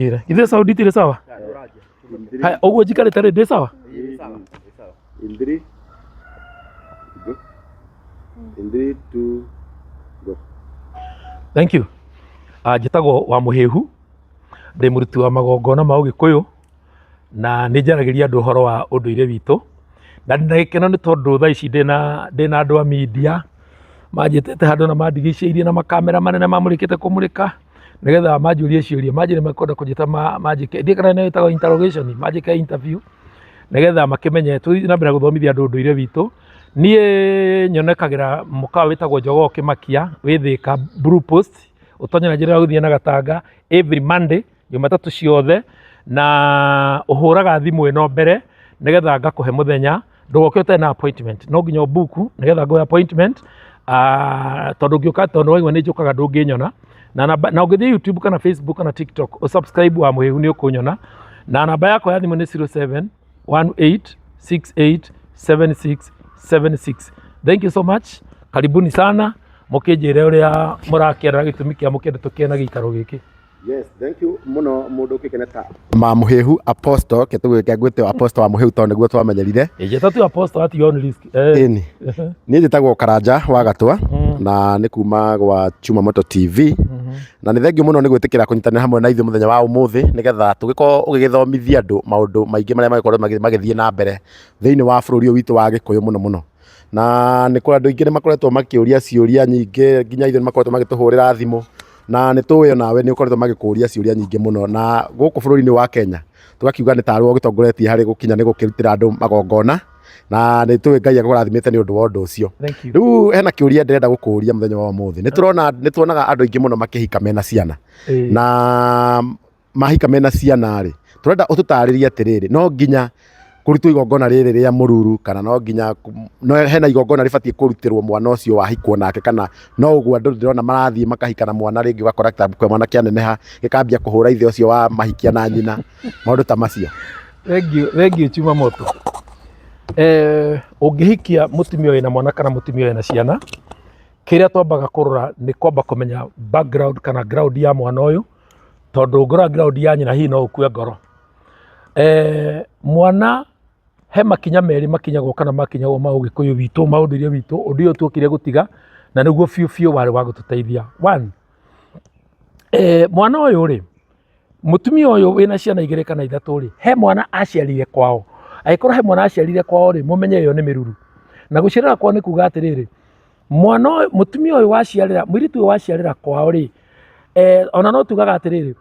Ithe Saudi tire sawa? Hai ogwo jikare tare de sawa? Sawa. In 3 go. In 3 2 go. Thank you. Njĩtagwo wa Mũhĩhu, ndĩ mũruti wa magongona ma Ũgĩkũyũ na nĩ njaragĩria andũ ũhoro wa ũndũire witũ, na ndĩna gĩkeno nĩ tondũ thaa ici ndĩna andũ a media manjĩtĩte handũ na mandigicĩirie na makamera manene mamũrĩkĩte kũmũrĩka nĩgetha manjũrie ciũria, manjĩre makwenda kũnjĩta manjĩke ndiĩ kana nĩ ĩtagwo interrogation, manjĩke interview nĩgetha makĩmenye tũthiĩ na mbere gũthomithia andũ ũndũire witũ. Niĩ nyonekagĩra mũkawa wĩtagwo Njogoo Kĩmakia wĩ Thĩka Blue Post, ũtonye na njĩra ya gũthiĩ na Gatanga every Monday Jumatatũ ciothe, na ũhũraga thimũ ĩno mbere nĩgetha ngakũhe mũthenya, ndũgoke ũtarĩ na appointment, no nginya ũbuku nĩgetha ngũhe appointment. Tondũ ũngĩũka tondũ waigua nĩ njũkaga ndũngĩnyona, na ũngĩthiĩ YouTube kana Facebook kana TikTok ũsubscribe wa Mũhĩhu nĩ ũkũnyona, na namba yakwa ya thimũ nĩ 0718687676. Thank you so much, karibuni sana, mũkĩnjĩre ũrĩa mũrakĩenda gĩtũmi kĩa mũkĩenda tũkĩe na gĩikaro gĩkĩ. Yes, thank you muno mundu ukikeneta ma Mũhĩhu apostle ketugwike gwite apostle wa Mũhĩhu to niguo twamenyerire njĩta tu apostle ati on risk ni njĩtagwo Karanja wa Gatwa na nĩ kuma gwa Chuma Moto TV na nĩ thengiũ muno nĩ gwĩtĩkĩra kũnyitanĩra hamwe na ithuĩ mũthenya wa ũmũthĩ nĩgetha tũgĩkorwo ũgĩgĩthomithia andũ maũndũ maingĩ marĩa magĩkorwo magĩthiĩ na mbere thĩinĩ wa bũrũri ũyũ witũ wa Gĩkũyũ mũno, na nĩ kũrĩ andũ aingĩ nĩ makoretwo makĩũria ciũria nyingĩ, nginya ithuĩ nĩ makoretwo magĩtũhũrĩra thimũ, na nĩ tũĩ nawe nĩ ũkoretwo magĩkũria ciũria nyingĩ mũno, na gũkũ bũrũri-inĩ wa Kenya tũgakiuga nĩ tarwo gĩtongoretie harĩ gũkinya nĩ gũkĩrutĩra andũ magongona, na nĩ tũĩ Ngai agũrathimĩte nĩ ũndũ wa ũndũ ũcio. Rĩu hena kĩũria ndĩrenda gũkũria mũthenya wa ũmũthĩ. Nĩ tuonaga andũ aingĩ mũno makĩhika mena ciana, na mahika mena ciana rĩ, tũrenda ũtũtarĩrie atĩrĩrĩ, no nginya kũrutwo igongona rĩrĩ rĩa mũruru kana no nginya hena igongona rĩbatiĩ kũrutĩrwo mwana ũcio wahikwo nake, kana no ũguo andũ ndĩrona marathiĩ makahika na mwana rĩngĩ ũgakora kĩtambi mwana kĩaneneha gĩkambia kũhũra ithe ũcio wa mahikia na nyina, maũndũ ta macio. Thengiũ Chuma Moto. Ũngĩhikia mũtumia wĩna mwana kana mũtumia wĩna ciana, kĩrĩa twambaga kũrora nĩ kwamba kũmenya background kana ground ya mwana ũyũ, tondũ ngora ground ya nyina hihi no ũkue ngoro. Mwana he makinya merĩ makinyagwo kana makinyagwo ma Ũgĩkũyũ witũ, ma ũndũire witũ, ũndũ ũyũ tuokire gũtiga na nĩguo biũ warĩ wa gũtũteithia. Mwana ũyũ rĩ, mũtumia ũyũ wĩna ciana 2 kana 3 rĩ, he mwana aciarire kwao. Angĩkorwo he mwana aciarire kwao rĩ, mũmenye ĩyo nĩ mĩruru. Na gũciarĩra kwao nĩ kuga atĩrĩrĩ, mũtumia ũyũ waciarĩra, mũirĩtu ũyũ waciarĩra kwao rĩ, ona no tugaga atĩrĩrĩ,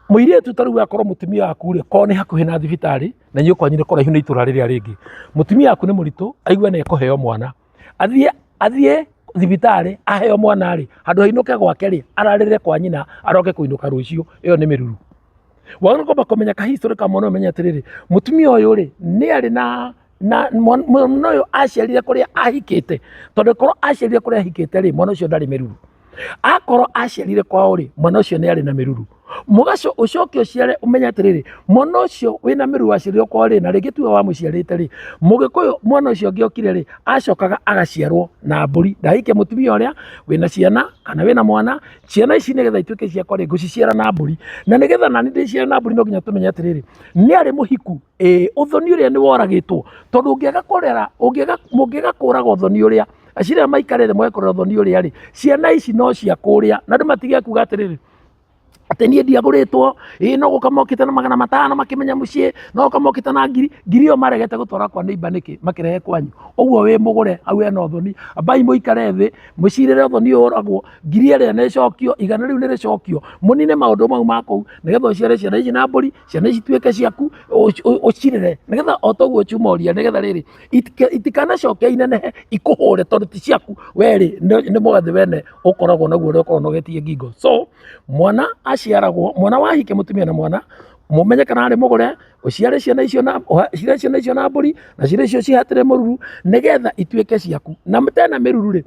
mũirĩtu ta rĩu akorwo mũtumia waku rĩ, korwo nĩ hakuhĩ na thibitarĩ na inyuĩ kwanyu nĩ kũraihu na itũra rĩrĩa rĩngĩ, mũtumia waku nĩ mũritũ aigua nĩ ekũheo mwana, athiĩ thibitarĩ aheo mwana rĩ, handũ hainũke gwake rĩ, ararĩrĩre kwa nyina aroke kũinũka rũciũ, ĩyo nĩ mĩruru. Wagĩrĩirwo kwamba kũmenya ka history ka mwana ũyũ, ũmenye atĩrĩrĩ, mũtumia ũyũ rĩ nĩ arĩ na mwana ũyũ aciarire kũrĩa ahikĩte, tondũ korwo aciarire kũrĩa ahikĩte rĩ, mwana ũcio ndarĩ mĩruru. Akorwo aciarire kwao rĩ, mwana ũcio nĩ arĩ na mĩruru. Mũgaco ũcoke ũciare ũmenye atĩrĩrĩ, mwana ũcio wĩna mĩruru waciarirwo kwao rĩ, na rĩngĩ tuwe wamũciarĩte rĩ, Mũgĩkũyũ mwana ũcio ũngĩokire rĩ, acokaga agaciarwo na mbũri. Ndahike mũtumia ũrĩa wĩna ciana kana wĩna mwana, ciana ici nĩgetha ituĩke ciakwa rĩ, ngũciciara na mbũri, na nĩgetha nani ndĩciare na mbũri no nginya tũmenye atĩrĩrĩ, nĩ arĩ mũhiku, ũthoni ũrĩa nĩ woragĩtwo, tondũ mũngĩaga kũraga ũthoni ũrĩa, aciria maikarĩre moe kũrora ũthoni ũrĩa rĩ, ciana ici no cia kũrĩa, na andũ matige kuga atĩrĩrĩ atĩ niĩ ndiagũrĩtwo, no gũka mokĩte na 500 makĩmenya mũciĩ, no gũka mokĩte na ngiri ĩyo maregete gũtwara kwa neighbor nĩkĩ makĩrehe kwanyu. Ũguo wĩ mũgũre hau hena ũthoni, ambai mũikare thĩ mũcirĩre ũthoni ũyũ ũragwo, ngiri ĩrĩa nĩ ĩcokio, igana rĩu nĩ rĩcokio, mũnine maũndũ mau ma kũu nĩgetha ũciare ciana ici na mbũri, ciana ici ituĩke ciaku, ũcirere nĩgetha o toguo Chuma oria, nĩgetha rĩrĩ itikanacoke inenehe ikũhũre tondũ ti ciaku, we rĩ nĩ mũgathĩ wene ũkoragwo naguo ũrĩa ũkoragwo ũnogetie ngingo. So mwana aciaragwo, mwana wahike mũtumia na mwana, mũmenye kana arĩ mũgũre, ũciare ciana icio na mbũri, na ciana icio cihatĩre mũruru nĩgetha ituĩke ciaku. Na tena mĩruru rĩ,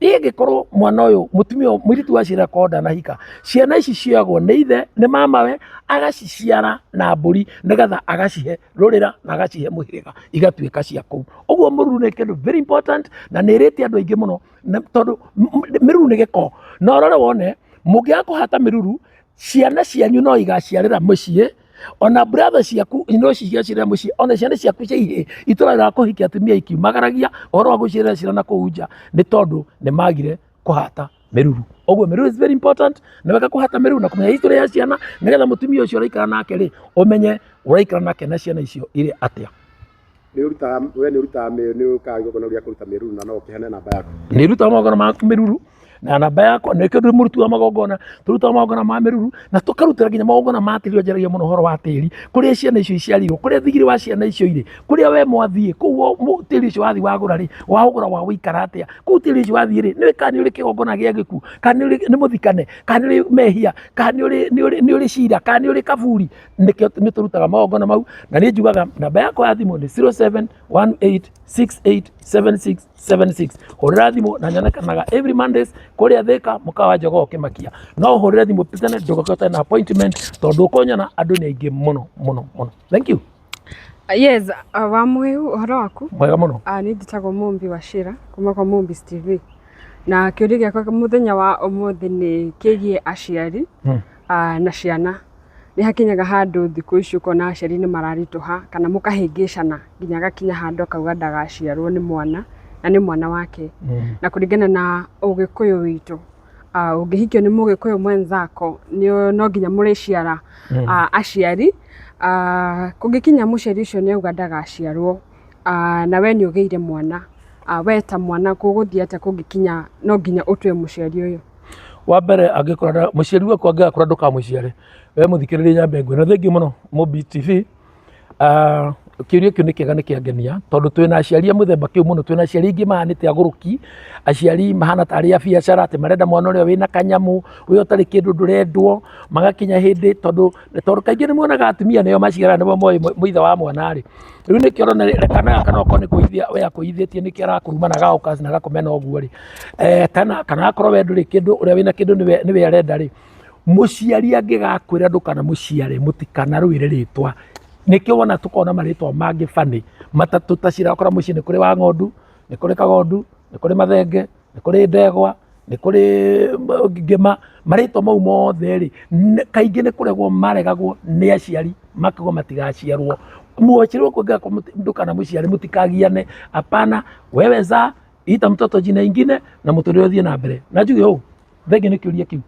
ĩngĩkorwo mwana ũyũ mũtumia mũirĩtu waciarĩra kwao ndanahika, ciana ici cioyagwo nĩ ithe nĩ mamawe, agaciciara na mbũri nĩgetha agacihe rũrĩra na agacihe mũhĩrĩga igatuĩka cia kũu. Ũguo mũruru nĩ kĩndũ very important, na nĩ ĩrĩtie andũ aingĩ mũno tondũ mĩruru nĩ gĩko. Na ũrore wone mũngĩaga kũhata mĩruru ciana cianyu no igaciarĩra mũciĩ, ona brother ciaku no cigaciarĩra mũciĩ, ona ciana ciaku cia itũra rĩa kũhikia atumia ikiumagaragia ũhoro wa gũciarĩra ciana kũu nja nĩ tondũ nĩ magire kũhata mĩruru. Ũguo mĩruru is very important, nĩ wega kũhata mĩruru na kũmenya history ya ciana, nĩgetha mũtumia ũcio ũraikara nake rĩ, ũmenye ũraikara nake na ciana icio irĩ atĩa. We nĩ ũrutaga igongona rĩa kũruta mĩruru na no ũkĩheane namba yaku? Nĩ rutaga magongona ma mĩruru na namba yakwa, nĩkĩo ndĩ mũruti wa magongona. Tũrutaga magongona ma mĩruru na tũkarutĩra nginya magongona ma tĩri. Njaragia mũno ũhoro wa tĩri, kũrĩa ciana icio iciarirwo, kũrĩa thigiri wa ciana icio irĩ, kũrĩa we mwathiĩ, kũu tĩri ũcio wathi wagũra rĩ, waũgũra wa wĩikara atĩa, kũu tĩri ũcio wathiĩ rĩ, nĩwe kana nĩ ũrĩ kĩgongona gĩa gĩkuũ, kana nĩ mũthikane, kana nĩ ũrĩ mehia, kana nĩ ũrĩ cira, kana nĩ ũrĩ kaburi. Nĩkĩo nĩ tũrutaga magongona mau, na nĩ njugaga namba yakwa ya thimũ nĩ 0718687676. Hũrĩra thimũ na nyonekanaga every Mondays kũrĩa Thĩka mũkawa Jogoo Kĩmakia. No hũrĩre thimũ tene ndũgakorwo na appointment tondũ ũkonyona andũ nĩ aingĩ mũno mũno mũno. Thank you. Yes, wa mweu ũhoro waku? Mwega mũno. Nĩ ndĩtagwo Mũmbi wa Shira kuma kwa Mũmbis TV. Na kĩũria gĩakwa mũthenya wa ũmũthĩ nĩ kĩgiĩ aciari na ciana. Nĩ hakinyaga handũ thikũ ici ũkona aciari nĩ mararitũha kana mũkahĩngĩcana nginya gakinya handũ akauga ndagaciarwo nĩ mwana na nĩ mwana wake. Na kũringana na ũgĩkũyũ witũ, ũngĩhikio nĩ mũgĩkũyũ mwenzako no nginya mũrĩciara aciari. Kũngĩkinya mũciari ũcio nĩ auga ndagaciarwo na we nĩ ũgĩire mwana, we ta mwana kũgũthiĩ atĩa kũngĩkinya no nginya ũtue mũciari ũyũ? Wa mbere angĩkorwo mũciari waku angĩgakora ndũkamũciare, we mũthikĩrĩrie nyambe ngwĩ na thengiũ mũno Mũmbi TV. Kĩũria kĩu nĩ kĩega, nĩ kĩangenia tondũ twĩna aciari a mũthemba kĩu mũno. Twĩna aciari aingĩ mahanĩte agũrũki, aciari mahana tarĩ a biacara, atĩ marenda mwana ũrĩa wĩna kanyamũ, ũrĩa ũtarĩ kĩndũ ndũrendwo. Magakinya hĩndĩ tondũ kaingĩ nĩ muonaga atumia nĩo maciara, nĩmo moĩ mũithe wa mwana rĩ. Rĩu nĩkĩo ũrona kana gaka no okorwo nĩ kũhithia we akũhithĩtie, nĩkĩo arakurumana gagoka na gakũmena ũguo rĩ. Kana akorwo we ndũrĩ kĩndũ, ũrĩa wĩna kĩndũ nĩwe arenda rĩ, mũciari angĩgakwĩra ndũkanamũciare mũtikanarũĩre rĩtwa. Nĩkĩo wona tũkona marĩtwa mangĩ bani matatũ ta cirakora mũciĩ. Nĩ kũrĩ wa ng'ondu, nĩ kũrĩ kagondu, nĩ kũrĩ mathenge, nĩ kũrĩ ndegwa, nĩ kũrĩ ngĩma. Marĩtwa mau mothe rĩ, kaingĩ nĩ kũregwo maregagwo nĩ aciari makauga matigaciarwo. Mũciari wakũ ndũkanamũciare, mũtikagiane. Hapana, wewe zaa, ita mtoto jina ingine na mũtũrĩre ũthiĩ na mbere. Na njuge ũũ, thengiũ nĩ kĩũria kĩu.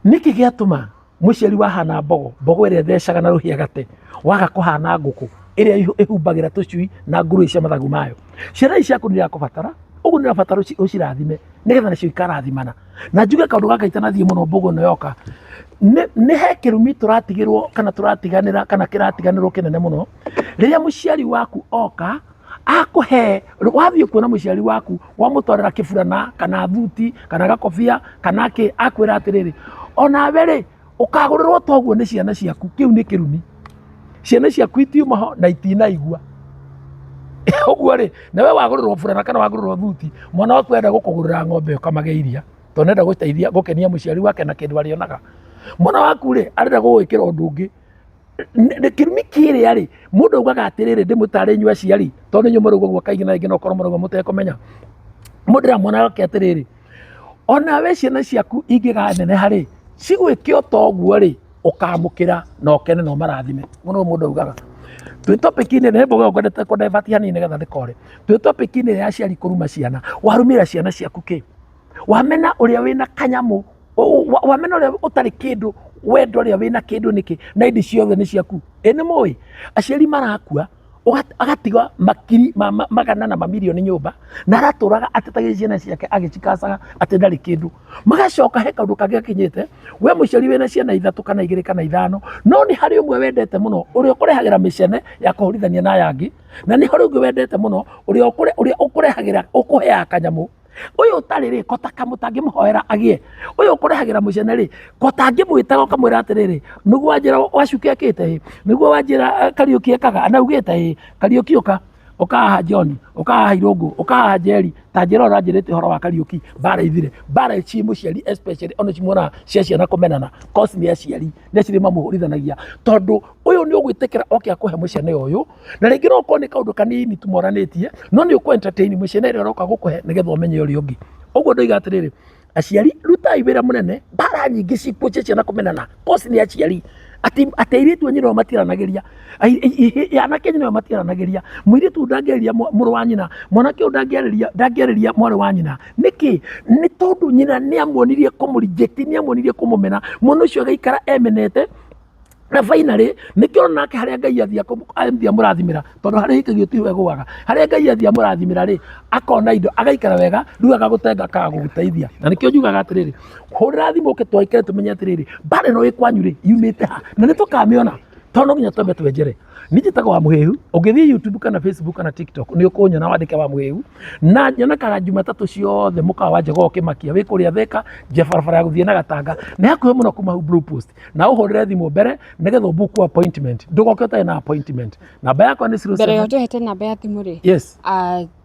Nĩkĩ gĩatũma mũciari wahana mbogo ĩrĩa thecaga na rũhĩa gate, waga kũhana ngũkũ ĩrĩa ĩhumbagĩra tũcui na ngũrũwe cia mathagu mayo? Ciana ici ciaku nĩ irakũbatara, ũguo nĩ ũrabatara ũcirathime nĩgetha nacio ikarathimana. Na njuge kaũndũ gaka itanathiĩ mũno mbũgũ ĩno yoka, nĩ he kĩrumi tũratigĩrwo kana tũratiganĩra kana kĩratiganĩrwo kĩnene mũno rĩrĩa mũciari waku oka akũhe. Wathiĩ kuona mũciari waku wamũtwarĩra kĩburana kana thuti kana gakobia kana kĩ, akwĩra atĩrĩrĩ, onawe rĩ ũkagũrĩrwo toguo nĩ ciana ciaku. Kĩu nĩ kĩrumi. Ciana ciaku itiuma ho na itinaigua. Ũguo rĩ, nawe wagũrĩrwo burana kana wagũrĩrwo thuti, mwana waku enda gũkũgũrĩra ng'ombe ũkamage iria tondũ nenda gũteithia gũkenia mũciari wake na kĩndũ arĩonaga. Mwana waku rĩ arenda gũgwĩkĩra ũndũ ũngĩ. Kĩrumi kĩrĩa rĩ, mũndũ augaga atĩrĩrĩ ndĩmũtare inyuĩ aciari tondũ inyuĩ mũrauga ũguo kaingĩ na rĩngĩ no ũkorwo mũrauga mũtekũmenya. Mũndũ ĩra mwana wake atĩrĩrĩ, onawe ciana ciaku ingĩganeneha rĩ, cigwĩke o toguo rĩ, ũkamũkĩra na ũkene na ũmarathime. Mũno mũndũ augaga. Twĩ topic-inĩ nĩ mboga ngwendete kũdivert hanini nĩgetha ndĩkore. Twĩ topic-inĩ ya aciari kũruma ciana, warumĩra ciana ciaku kĩ? Wamena ũrĩa wĩna kanyamũ, wamena ũrĩa ũtarĩ kĩndũ, wenda ũrĩa wĩna kĩndũ nĩkĩ, na indi ciothe nĩ ciaku. Ĩ nĩ mũĩ aciari marakua, agatiga makiri magana na mamirioni nyũmba na aratũraga atetagĩria ciana ciake agĩcikacaga atĩ ndarĩ kĩndũ. Magacoka he kaũndũ kangĩ gakinyĩte, we mũciari wĩna ciana ithatũ kana igĩrĩ kana ithano, no nĩ harĩ ũmwe wendete mũno ũrĩa ũkũrehagĩra mĩcene ya kũhorithania na aya angĩ, na nĩ harĩ ũngĩ wendete mũno ũrĩa ũkũrehagĩra ũkũheaga kanyamũ. Ũyũ ũtarĩ rĩ, kota kamũtangĩmũhoera agĩe. Ũyũ ũkũrehagĩra mũcene rĩ, kota angĩmwĩtaga ũkamwĩra atĩrĩrĩ, nĩguo wanjĩra wacuke ekĩte ĩ, nĩguo wanjĩra Kariũki ekaga, anaugĩte ĩ, Kariũki ũka haha John, ũka haha Irũngũ, ũka haha Njeri, ta njĩra ũranjĩrĩte ũhoro wa Kariũki. Mbara ithire, mbara ci mũciari especially ona cimuonaga cia ciana kũmenana, cause nĩ aciari nĩ aciari mamũhũrithanagia tondũ ũyũ nĩ ũgwĩtĩkĩra oke akũhe mũcene ũyũ, na rĩngĩ no ũkorwo nĩ kaũndũ kanini tũmoranĩtie, no nĩ ũkũ entertain mũcene ĩrĩa ũroka gũkũhe nĩgetha ũmenye ũrĩa ũngĩ. Ũguo ndoiga atĩrĩrĩ, aciari rutai wĩra mũnene, mbara nyingĩ cikuocia ciana kũmenana, kosi nĩ aciari ati airitu nyina matiranagĩria, anake nyina matiranagĩria, mũirĩtu ndangĩarĩria mũrũ wa nyina, mwanake ndangĩarĩria mwarĩ wa nyina. Nĩkĩ? Nĩ tondũ nyina nĩ amuonirie kũmũreject, nĩ amuonirie kũmũmena, mwana ũcio agaikara emenete, na finally nikio nake haria Ngai athia mũrathimĩra, tondũ harĩa hikagio ti we gwaga, harĩa Ngai athia mũrathimĩra rĩ, akona indo agaikara wega, rĩu agagũtenga kagũgũteithia. Na nikio njugaga atĩrĩrĩ, hũrĩra thimũ twaikare tumenye atĩrĩrĩ, mbara ĩno ĩ kwanyu rĩ yumĩte ha, na nĩtũkamĩona, tondũ no nginya twambe twenjere. Niĩ njĩtagwo Wa Mũhĩhu, ũngĩthiĩ YouTube kana Facebook kana TikTok nĩ ũkũnyona wandĩke Wa Mũhĩhu, na nyonekaga Jumatatũ ciothe mũkawa wa Njogoo Kĩmakia wĩ kũrĩa Thĩka, nja barabara ya gũthiĩ na Gatanga, nĩ hakuhĩ mũno kuma hau Blue Post, na ũhũrĩre thimũ mbere nĩgetha ũbook appointment, ndũgoke ũtarĩ na appointment. Namba yakwa nĩ 07 mbere ya ũtũhete namba ya thimũ rĩ, yes,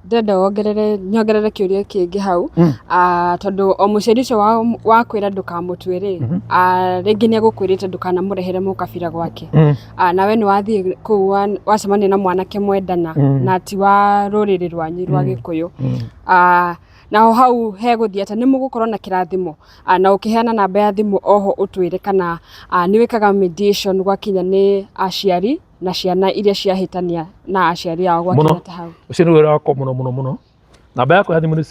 ndenda nyongerere kĩũria kĩngĩ hau, tondũ o mũciari ũcio wa kwĩra ndũkamũtue rĩ, rĩngĩ nĩ agũkwĩrĩte ndũkanamũrehere mũkabira gwake, nawe nĩ wathiĩ kũu wacemania na mwanake mwendana na ti wa rũrĩrĩ rwanyu rwa Gĩkũyũ, naho hau hegũthiĩ atĩ nĩ mũgũkorwo na kĩrathimo, na ũkĩheana namba ya thimũ oho ũtwĩre kana nĩ wĩkaga mediation gwakinya nĩ aciari na ciana iria ciahĩtania na aciari ao gwakinya ta hau. Ũcio nĩ wĩra wakwa mũno. Namba yakwa ya thimũ nĩ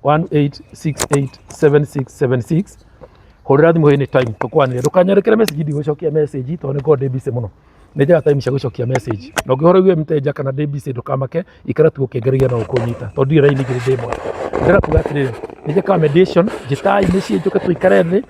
0718687676. Hũrĩra thimũ anytime tũkwanĩre, ndũkanyerekere message ndigũcokia message tondũ nĩngoragwo ndĩ busy mũno. Nĩ njaga time cia gũcokia message, na ũngĩhora uge mteja kana ndĩ busy ndũkamake, ikara tu ũkĩngeragia na ũkũnyita tondũ ndirĩ raini igĩrĩ ndĩ mwaka. Ndĩrenda kuuga atĩrĩrĩ, nĩ njĩkaga mediation, njĩtai mĩciĩ njũke tũikare thĩ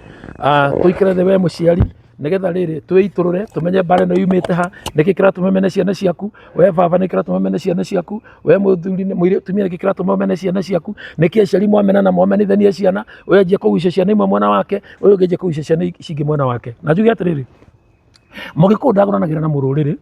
we mũciari, nĩgetha rĩrĩ twĩitũrũre tumenye mbara ĩno yumĩte ha, nĩkĩ kĩratũma ũmene ciana ciaku, we baba nĩkĩ kĩratũma ũmene ciana ciaku, we mũtumia nĩkĩ kĩratũma ũmene ciana ciaku, nĩkĩ aciari mwamenana mwomenithanie ciana, ũyũ anjia kũgucia ciana imwe mwena wake, ũyũ ũngĩ anjia kũgucia ciana cingĩ mwena wake. Na njuge atĩrĩrĩ, Mũgĩkũyũ ndagũranagĩra na mũrũrĩrĩ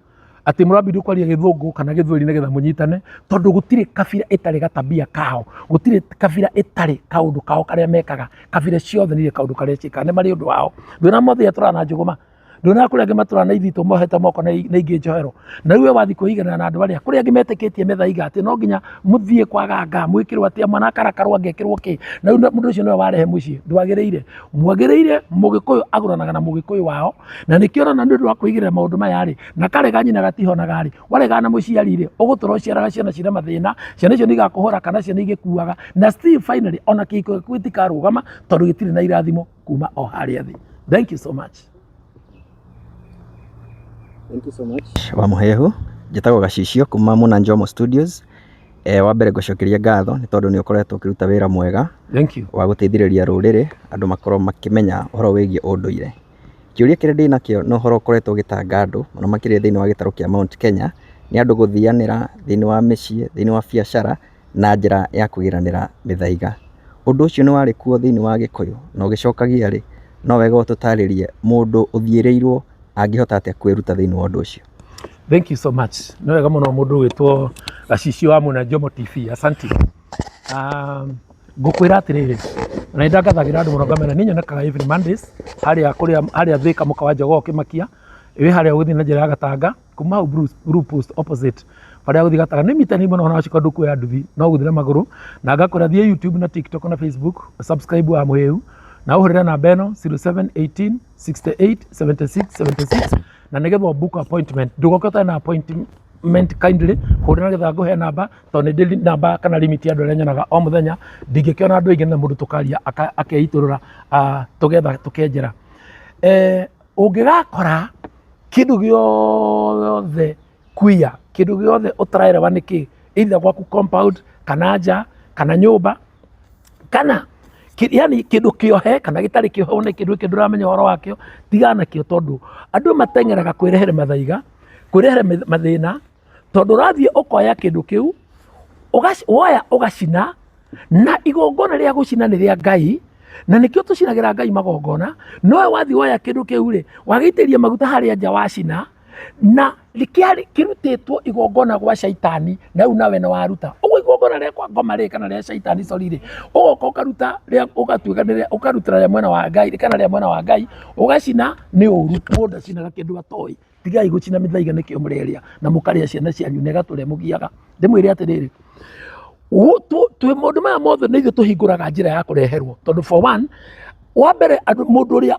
atĩ mũrambindwo kwaria Gĩthũngũ kana Gĩthweri nĩgetha mũnyitane, tondũ gũtirĩ kabira ĩtarĩ gatabia kao, gũtirĩ kabira ĩtarĩ kaũndũ kao karĩa mekaga, kabira ciothe nĩ kaũndũ karĩa ciĩkaga, nĩ marĩ ũndũ wao. Ndwĩna mothe atũra na Njũgũma, ndwĩna kũrĩa angĩ matũra na ithitũ mohete moko na ingĩ njohero, na rĩu we wathiĩ kwĩiganana na andũ arĩa kũrĩa angĩ metĩkĩtie methaiga atĩ no nginya mũthiĩ kwaganga mwĩkĩrwo atĩa mwana akarakarwo angĩkĩrwo kĩ, na rĩu mũndũ ũcio nĩwe warehe mũciĩ. Ndwagĩrĩire, mwagĩrĩire Mũgĩkũyũ agũranaga na Mũgĩkũyũ wao, na nĩkĩo ũrona nĩ ũndũ wa kwĩigĩrĩra maũndũ maya rĩ, na karega nyina gatihonaga rĩ, waregana na mũciari rĩ, ũgũtũra ũciaraga ciana cirĩ mathĩna, ciana icio nĩ igakũhũra kana ciana igĩkuaga, na still finally ona kĩhiko gĩaku gĩtikarũgama tondũ gĩtirĩ na irathimo kuma o harĩa thĩ. Thank you so much. Thank you so much. Wa Mũhĩhu, njĩtagwo Gacicio kuma Muna Njomo Studios. Wa mbere ngũcokeria ngatho nĩ tondũ nĩ ũkoretwo ũkĩruta wĩra mwega wa gũteithĩrĩria rũrĩrĩ andũ makorwo makĩmenya ũhoro wĩgiĩ ũndũire. Kĩũria kĩrĩa ndĩ nakĩo nĩ ũhoro ũkoretwo ũgĩtanga andũ mũno makĩria thĩinĩ wa gĩtarũ kĩa Mount Kenya, nĩ andũ gũthianĩra thĩinĩ wa mĩciĩ, thĩinĩ wa biacara na njĩra ya kũgiranĩra mĩthaiga. Ũndũ ũcio nĩ warĩ kuo thĩinĩ wa Gĩkũyũ na ũgĩcokagia rĩ, no wega ũtũtarĩrie mũndũ ũthiĩrĩirwo angĩhota atĩa kwĩruta thĩinĩ wa ũndũ ũcio. Thank you so much. Nĩ wega mũno mũndũ wĩtwo Gacicio wa Muna Njomo TV. Asante. Ngũkwĩra atĩrĩrĩ, na nĩndangathagĩra andũ mũno ngamena niĩ nyonekaga every Mondays harĩa Thĩka mũkawa wa Njogoo Kĩmakia, wĩ harĩa ũgũthiĩ na njĩra ya Gatanga kuma hau Blue Post opposite harĩa gũthiĩ Gatanga nĩ mita nĩmwe na wacika ndũkuoya nduthi no gũthira magũrũ, na ngakwĩra thiĩ YouTube na TikTok na Facebook, subscribe Wa Mũhĩhu na ũhũrĩre namba ĩno 0718 68 76 76 na nĩgetha book appointment. Ndũgoke ũtarĩ na appointment kindly, hũrĩra nĩgetha ngũhe namba tondũ nĩ ndĩ namba kana limit ya andũ arĩa nyonaga o mũthenya, ndingĩkĩona andũ aingĩ na mũndũ tũkaria akeitũrũra tũgetha tũkenjera. Ũngĩgakora kĩndũ gĩothe queer, kĩndũ gĩothe ũtaraerewa nĩkĩ, either gwaku compound kana nja kana nyũmba kana yani kĩndũ kĩohe kana gĩtarĩ kĩohe nĩ kĩndũ kĩndũ ũramenya ũhoro wakĩo, tigana nakĩo tondũ andũ mateng'eraga kwĩrehere mathaiga, kwĩrehere mathĩna, tondũ ũrathiĩ ũkoya kĩndũ kĩu woya ũgacina, na igongona rĩa gũcina nĩ rĩa Ngai, na nĩkĩo tũcinagĩra Ngai magongona. Nowe wathiĩ woya kĩndũ kĩu rĩ, wagĩitĩria maguta harĩa nja wacina, na kĩrutĩtwo igongona gwa Shaitani, na rĩu nawe nĩ waruta ũguo igongona rĩa kwa ngoma rĩ kana rĩa Shaitani rĩ, ũgoka ũkaruta ũkarutĩra rĩa mwena wa Ngai kana rĩa mwena wa Ngai ũgacina. Nĩ ũru mũndũ acinaga kĩndũ atoĩ, tigai gũcina mĩthaiga nĩkĩo mũrĩrĩa na mũkarĩa ciana cianyu na ĩgatũrĩa mũgiaga. Ndĩmwĩre atĩrĩrĩ, twĩ maũndũ maya mothe nĩ ithuĩ tũhingũraga njĩra ya kũreherwo, tondũ for one, wa mbere mũndũ ũrĩa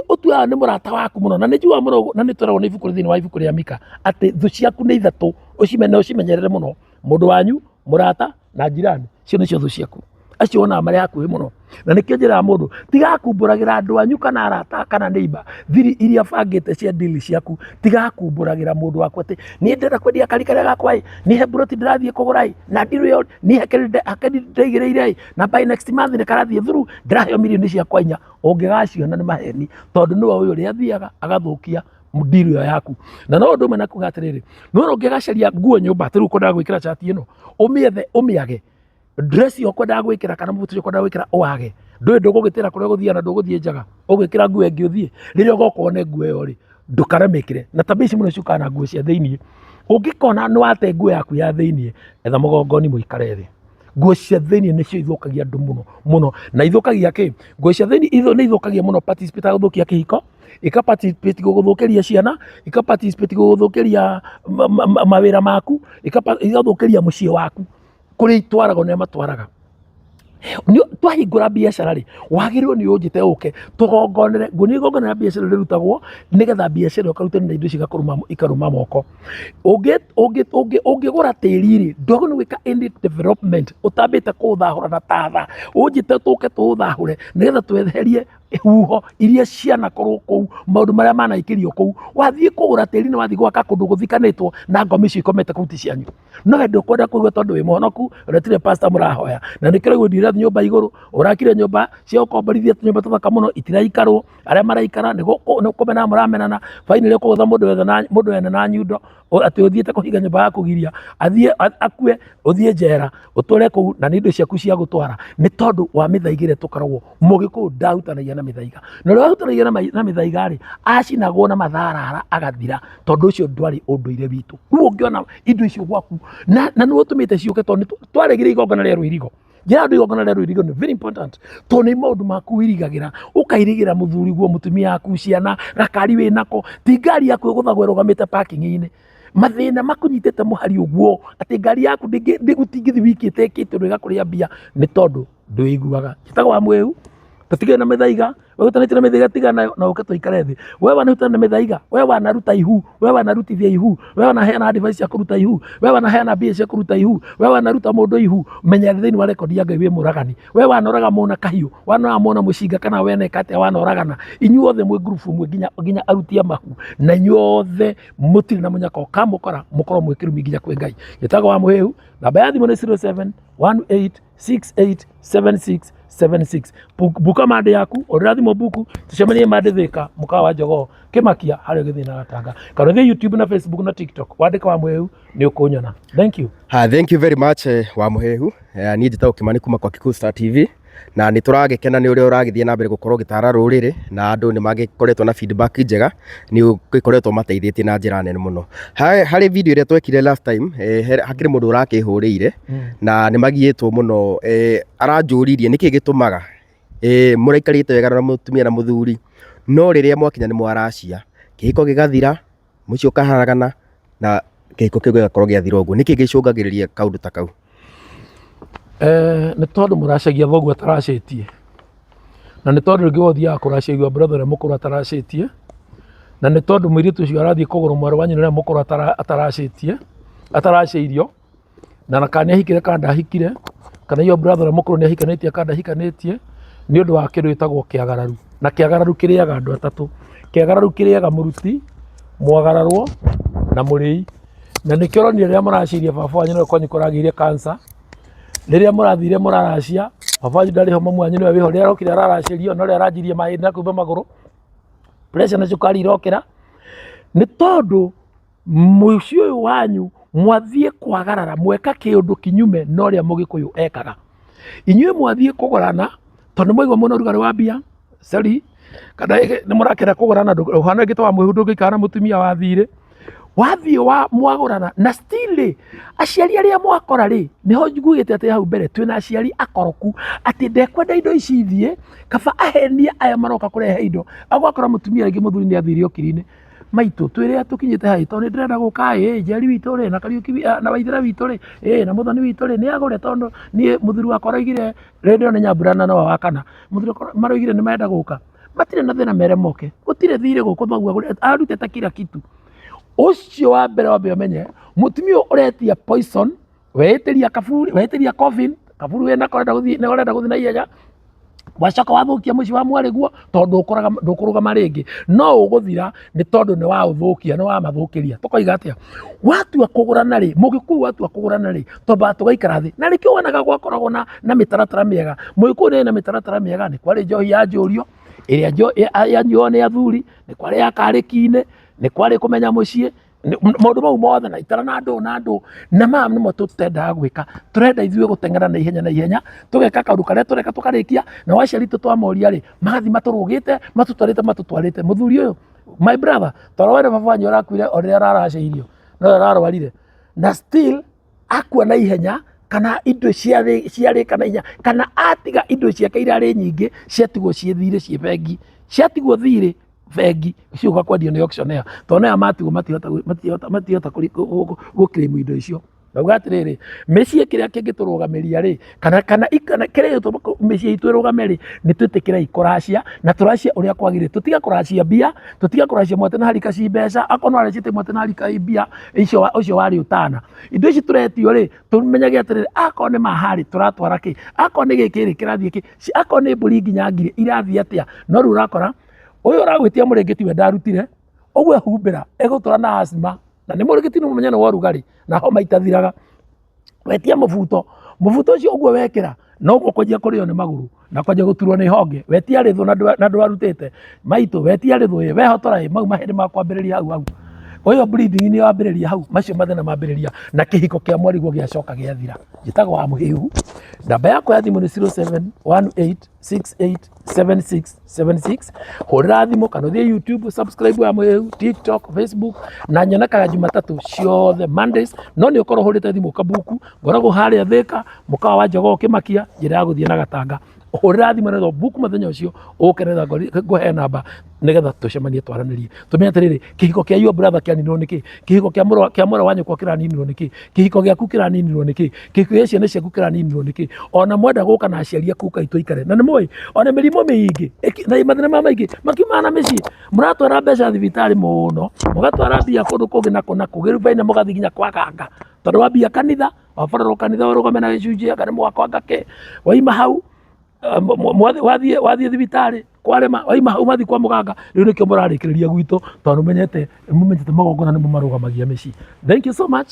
ũtuaga nĩ mũrata waku mũno, na nĩ njuaga mũno na nĩ tweragwo nĩ ibuku thĩinĩ wa ibuku rĩa Mika atĩ thũ ciaku nĩ ithatũ, ũcimenyerere mũno, mũndũ wanyu, mũrata na njirani, cio nĩcio thũ ciaku, acio wonaga marĩ hakuhĩ mũno. Na nĩkĩo njĩraga mũndũ tiga kumbũragĩra andũ anyu kana arata kana neighbor thiri iria bangĩte cia deal ciaku, tiga kumbũragĩra mũndũ waku atĩ niĩ ndĩrenda kwendia kari karĩa gakwa ĩ, nihe buroti ndĩrathiĩ kũgũra ĩ, na ndirũ ĩyo nihe hakeni ndaigĩrĩire ĩ, na by next month nĩ karathiĩ through ndĩraheo mirioni ciakwa 4. Ũngĩgaciona nĩ maheni, tondũ nĩwe ũyũ ũrĩa athiaga agathũkia ndiru ĩyo yaku. Na no ũndũ ũmwe na kuga atĩrĩrĩ, no ũngĩgacaria nguo nyũmba atĩ rĩu ũkwendaga gwĩkĩra cati ĩno, ũmĩethe ũmĩage, dress yo kwendaga gwĩkĩra kana mũbuto ũcio kwendaga gwĩkĩra ũwage, ndũĩ ndũgũgĩtĩra kũrĩa ũgũthiaga na ndũgũthiĩ njaga, ũgwĩkĩra nguo ĩngĩ ũthiĩ, rĩrĩa ũgoka wone nguo ĩyo rĩ, ndũkaremĩkĩre. Na tabia ici mũno ciũkaga na nguo cia thĩiniĩ, ũngĩkona nĩ wate nguo yaku ya thĩiniĩ, etha mũgongoni mũikare thĩ. Nguo cia thĩiniĩ nĩcio ithũkagia andũ mũno mũno, na ithũkagia kĩ? Nguo cia thĩiniĩ nĩ ithũkagia mũno participate gũthũkia kĩhiko, ika-participate gũgũthũkĩria ciana, ika-participate gũgũthũkĩria mawĩra maku, igathũkĩria mũciĩ waku kũrĩa itwaragwo nĩ matwaraga. Twahingũra biacara rĩ, wagĩrĩirwo nĩ ũnjĩte ũke tũgongonere. Nguo nĩ igongonera biacara rĩrutagwo nĩgetha biacara ũkarutana na indo ikarũma moko. Ũngĩgũra tĩri rĩ, ndwagĩrĩirwo nĩ gwĩka any development ũtambĩte kũũthahũra na tatha, ũnjĩte tũke tũũthahũre nĩgetha tweherie huho iria cianakorwo kũu, maũndũ marĩa manaikĩrio kũu. Wathiĩ kũgũra tĩri nĩ wathiĩ gwaka kũndũ gũthikanĩtwo na ngome icio ikomete kũu ti cianyu. No hĩndĩ ũkwenda kũigua tondũ wĩ mũhonoku, ũretirĩ pastor mũrahoya, na nĩkĩo rĩu ũthiire nyũmba igũrũ, ũrakire nyũmba cia gũkomborithia tũnyũmba tũthaka mũno, itiraikarwo, arĩa maraikara nĩ kũmenana mũramenana, finally ũkũgũtha mũndũ wene na nyundo atĩ ũthiĩte kũhinga nyũmba ya kũgiria athiĩ akue, ũthiĩ njera, ũtũre kũu na nĩ indo ciaku cia gũtwara, nĩ tondũ wa mĩthaiga ĩrĩa tũkoragwo. Mũgĩkũyũ ndahutanagia na mĩthaiga, na ũrĩa wahutanagia na mĩthaiga rĩ, acinagwo na matharara agathira, tondũ ũcio ndwarĩ ũndũire witũ. Rĩu ũngĩona indo icio gwaku na nĩ ũtũmĩte ciũke, tondũ twaregire igongona rĩa Rũirigo. Njĩra andũ igongona rĩa Rũirigo nĩ very important, tondũ nĩ maũndũ maku wirigagĩra, ũkairigĩra mũthuri guo, mũtumia yaku, ciana, gakari wĩ nako, ti ngari yaku ĩgũthagwo ĩrũgamĩte parking-inĩ. Mathĩna makunyitĩte mũhari ũguo atĩ ngari yaku ndĩgũtingĩthi wiki ĩtekĩte ũndũ ĩgakũrĩa mbia, nĩ tondũ ndwĩiguaga. Njĩtagwo wa mwĩhu, tũtigane na mĩthaiga, ũhutanĩtie na mĩthaiga tigana nayo na ũke tũikare thĩ. We wanahutana na mĩthaiga, we wanaruta ihu, we wanarutithia ihu, we wanaheana advice cia kũruta ihu, we wanaheana mbia cia kũruta ihu, we wanaruta mũndũ ihu, menya thĩinĩ wa rekondi ya Ngai wĩ mũragani. We wanoraga mũna kahiũ, wanoraga mũna mũcinga kana weneka atĩa wanoragana, inyuothe mwĩ ngurubu ĩmwe nginya aruti a mahu, na inyuothe mũtirĩ na mũnyaka ũkamũkora mũkorwo mwĩ kĩrumi nginya kwĩ Ngai. Njĩtagwo wa mũhĩhu, namba ya thimũ nĩ 0718687676. Buka mande yaku, orera thimũ buku, tucemanie mande Thika, mũkawa wa Jogoo, Kĩmakia harĩa Gĩthii na Gatanga. Kana thĩ YouTube na Facebook na TikTok, wandĩka wa mũhĩhu nĩ ũkũnyona. Thank you. Thank you very much wa mũhĩhu. Niĩ njĩtagwo Kĩmani kuma kwa Kikuyu Star TV, na nĩ tũragĩkena nĩ ũrĩa ũragĩthiĩ na mbere gũkorwo gĩtara rũrĩrĩ, na andũ nĩ magĩkoretwo na feedback njega, nĩ ũgĩkoretwo mateithĩtie na njĩra nene mũno. Harĩ video ĩrĩa twekire last time, hakĩrĩ mũndũ ũrakĩhũrĩire na nĩ magiĩtwo mũno, aranjũririe nĩkĩ gĩtũmaga mũraikarĩte wega na mũtumia na mũthuri, no rĩrĩa mwakinya nĩ mwaracia, kĩhiko gĩgathira, mũciĩ ũkaharagana na kĩhiko kĩu gĩgakorwo gĩathira ũguo. Nĩkĩ gĩcũngagĩrĩria kaũndũ ta kau? Nĩ tondũ mũracagia thoguo ataracĩtie, na nĩ tondũ rĩngĩ wathiaga kũracagia brother ũrĩa mũkũrũ ataracĩtie, na nĩ tondũ mũirĩtu ũcio arathiĩ kũgũrũ mwarĩ wa nyina ũrĩa mũkũrũ ataracĩirio, na kana nĩahikire kana ndahikire, kana iyo brother ũrĩa mũkũrũ nĩahikanĩtie kana ndahikanĩtie, nĩ ũndũ wa kĩndũ gĩtagwo kĩagararo. Na kĩagararo kĩrĩaga andũ atatũ, kĩagararo kĩrĩaga mũruti, mwagararwo na mũrĩi. Na nĩkĩo ũronire rĩrĩa mũraciria baba wanyu nĩwe kwanyu kũragĩire cancer, rĩrĩa mũrathire mũraracia baba wanyu ndarĩ ho, mamu wanyu nĩwe wĩho, rĩrĩa arokire araracirio no rĩrĩa aranjirie mahĩndĩ na kũimba magũrũ, pressure na cukari irokĩra, nĩ tondũ mũciĩ ũyũ wanyu mwathiĩ kwagarara, mweka kĩũndũ kinyume na ũrĩa Mũgĩkũyũ ekaga. Inyuĩ mwathiĩ kũgũrana tondũ mwaigua mũno ũrugarĩ wa mbia, cari, kana nĩ mũrakĩenda kũgũrana, ũhana ũngĩ ta wa mwĩhu ndũngĩikara na mũtumia wa thirĩ, wathiĩ mwagũrana na still aciari arĩa mwakora rĩ, nĩho njugĩte atĩ hau mbere twĩna aciari akoroku, atĩ ndekwenda indo ici ithiĩ, kaba ahenia aya maroka kũrehe indo, agwakora mũtumia rĩngĩ mũthuri nĩ athire okiri-inĩ, maitu twire tukinyite hai tondu ndirenda guka Njeri witu ri na Kariuki na Waithira witu ri na Muthoni witu ri ni agure tondu ni muthuri wakwa araugire radio ni Nyambura na no wakana muthuri maraugire ni marenda guka matire na thina mere moke gutire thire guku thogua arutete kila kitu ucio wa mbere wa menye mutumio uretia poison weitiria kaburi weitiria coffin kaburi we nakorenda guthi na ihenya wacoka wathukia muci wa mwariguo tondu ndukurugama ringi no uguthira ni tondu ni wa uthukia ni wa mathukiria tukoiga atia watua kugurana ri Mugikuyu watua kugurana ri tomba tugaikara thi na rikio wonaga gwakoragwo na mitaratara miega Mugikuyu ni na mitaratara miega ni kwari njohi ya njurio iria yanyuo ni athuri ni kwari ya kariki-ini ni kwari kumenya mucii maundu mau mothe na itara na andu na mama nimo tutendaga gwika turenda ithuĩ guteng'era na ihenya tugeka kaundu karia tureka tukarikia na waciari twamoria ri magathi maturugite matutwarite muthuri uyu my brother toro wena baba wanyu arakuire oriria araraceirio no ararwarire na still akua na ihenya kana indo ciarĩ kana inya kana atiga indo ciake irarĩ nyingĩ ciatigwo ciĩ thirĩ ciĩ bengi ciatigwo thirĩ bengi ciuga kwendio nĩ auctioneer tondũ aya matigwo matihota gũclaim indo icio nauga atĩrĩrĩ mĩciĩ kĩrĩa kĩngĩtũrũgamĩria rĩ kana kĩrĩa mĩciĩ itũ ĩrũgame rĩ nĩ twĩtĩkĩre kũracia na tũracia ũrĩa kwagĩrĩire tũtiga kũracia mbia tũtiga kũracia mwate na harika ci mbeca akorwo no aracite mwate na harika mbia ũcio warĩ ũtana indo ici tũretio rĩ tũmenyage atĩrĩrĩ akorwo nĩ maharĩ tũratwara kĩ akorwo nĩ gĩkĩ rĩ kĩrathiĩ kĩ akorwo nĩ mbũri nginya ngiri irathiĩ atĩa no rĩu ũrakora ũyũ ũragwĩtia mũrĩngĩti we ndarutire ũguo ehumbĩra egũtũra na asthma na nĩ mũrĩngĩti nĩ mũmenya nĩ wa ũrugarĩ na homa itathiraga wetia mũbuto ũcio ũguo wekĩra no ũguo kwanjia kũrĩo nĩ magũrũ na kwanjia gũturwo nĩ honge wetia rĩthũ na ndwarutĩte maitũ wetia rĩthũ wehotora mau mahĩndĩ makwambĩrĩria hau ũyũ bleeding nĩ wambĩrĩria hau macio mathĩna mambĩrĩria na kĩhiko kĩa mwariguo gĩacoka gĩathira njĩtagwo wa Mũhĩhu namba yakwa ya thimũ nĩ 0718687676 hũrĩra thimũ kana ũthiĩ YouTube subscribe wa Mũhĩhu TikTok Facebook na nyonekaga Jumatatũ ciothe Mondays no nĩ ũkorwo hũrĩte thimũ kabuku ngoragwo harĩa Thĩka mũkawa wa Njogoo Kĩmakia njĩra ya gũthiĩ na Gatanga hũrĩra thimũ nĩgetha buku mũthenya ũcio ũke nĩgetha ngũhe namba nĩgetha tũcemanie twaranĩrie tũmenye atĩrĩrĩ kĩhiko kĩa your brother kĩaninirwo nĩkĩ kĩhiko kĩa mũrũ wa nyũkwa kĩraninirwo nĩkĩ kĩhiko gĩaku kĩraninirwo nĩkĩ kĩhiko gĩa ciana ciaku kĩraninirwo nĩkĩ ona mwenda gũka na aciari aku kaitũ ikare na nĩ mũĩ ona mĩrimũ mĩingĩ na mathĩna maingĩ makiumana na mĩciĩ mũratwara mbeca thibitarĩ mũno mũgatwara mbia kũndũ kũngĩ na kũgĩrubaine mũgathiĩ nginya kwa ganga tondũ wa mbia kanitha wabarĩrwo kanitha ũrũgame na gĩcunjĩ kana mwaka ngake waima hau wathiĩ thibitarĩ kwarema waima hau mathi kwa mũganga rĩu nĩkĩo mũrarĩkĩrĩria gwitũ tondũ mũmenyete magongona nĩmo marũgamagia mĩciĩ. Thank you so much,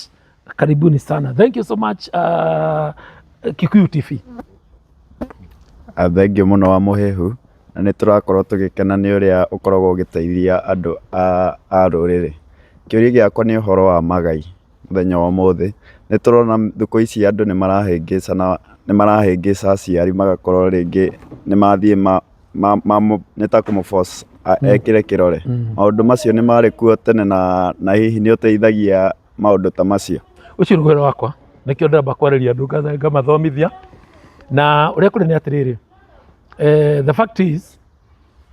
karibuni sana. Thank you so much Kikuyu TV. Thengiũ mũno wa Mũhĩhu na nĩ tũrakorwo tũgĩkena nĩ ũrĩa ũkoragwo ũgĩteithia andũ a rũrĩrĩ. Kĩũria gĩakwa nĩ ũhoro wa magai mũthenya wa ũmũthĩ nĩ tũrona thikũ ici andũ nĩ marahĩngĩca aciari magakorwo rĩngĩ nĩ mathiĩ nĩ ta kũmũforce ekĩre kĩrore. Maũndũ macio nĩ marĩ kuo tene na hihi nĩ ũteithagia maũndũ ta macio? Ũcio nĩ wĩra wakwa nĩkĩo ndĩramba kwarĩria andũ ngamathomithia na ũrĩa kũrĩ nĩ atĩrĩrĩ the fact is